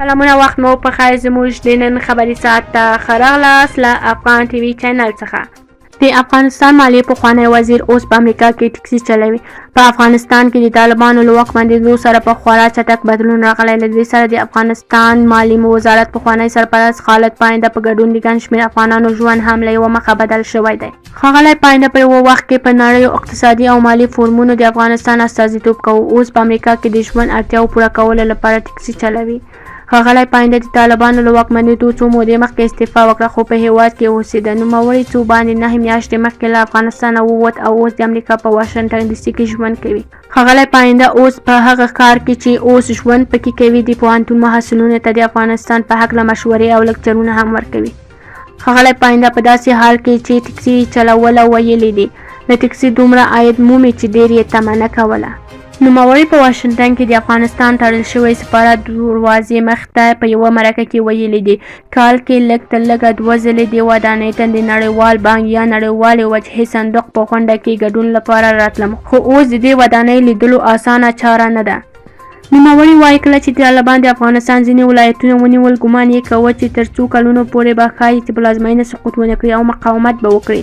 سلامونه وخت مو په خیر زموږ د نن خبري ساعت ته ښه راغلاست له افغان ټي وي چینل څخه د افغانستان مالیې پخوانی وزیر اوس په امریکا کې ټکسي چلوي. په افغانستان کې د طالبانو له واکمنېدو سره په خورا چټک بدلون راغلی. له دې سره د افغانستان مالي وزارت پخوانی سرپرست خالد پاینده په ګډون د ګڼ شمېر افغانانو ژوند هم له یوه مخه بدل شوی دی. ښاغلی پاینده په یوه وخت کې په نړیو اقتصادي او مالي فورمونو د افغانستان استازیتوب کوي. اوس په امریکا کې د ژوند اړتیاو پوره کولو لپاره ټکسي چلوي. ښاغلی پاینده د طالبانو له واکمنېدو څو مودې مخکې استعفا وکړه، خو په هېواد کې اوسېده. نوموړی څو باندې 9 میاشتې مخکې له افغانستانه ووت او اوس د امریکا په واشنګټن ډي سي کې ژوند کوي. ښاغلی پاینده اوس په هغه ښار کې چې اوس ژوند پکې کوي د پوهنتون محصلینو ته د افغانستان په هکله مشورې او لکچرونه هم ورکوي. ښاغلی پاینده په داسې حال کې چې ټکسي چلوله ویلي دي له ټکسي دومره عاید مومي چې ډېر یې تمه نه کوله. نوموړی په واشنګټن کې د افغانستان تړل شوی سفارت دروازې مخ ته په یوه مرکه کې ویلي دي کال کې لږ تر لږه 2 ځلې دې ودانۍ ته د نړیوال بانک یا نړیوالې وجهې صندوق په غونډه کې ګډون لپاره راتلم، خو اوس د دې ودانۍ لیدلو اسانه چاره نه ده. نوموړی وایي کله چې طالبان د افغانستان ځینې ولایتونه ونیول، ګمان یې کوه چې تر څو کلونو پورې به ښایي چې پلازمینه سقوط ونه کړي او مقاومت به وکړي.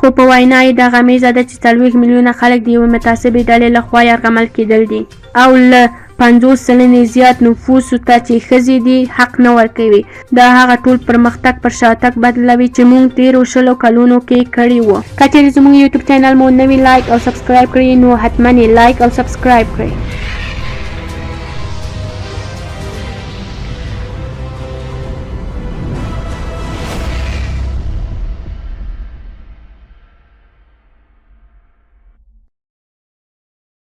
خو په وینا یې دا غمیزه ده چې 40 میلیونه خلک د یوې متعصبې ډلې لخوا یرغمل کېدل دي او له 50 سلنې زیات نفوسو ته چې ښځې دي حق نه ورکوي. دا هغه ټول پرمختګ پر شاتګ بدلوي چې موږ تېرو 20 کلونو کې کړي وو. که چېرې زموږ یوټیوب چینل مو نوي لایک او سبسکرایب کړئ نو حتما یې لایک او سبسکرایب کړئ.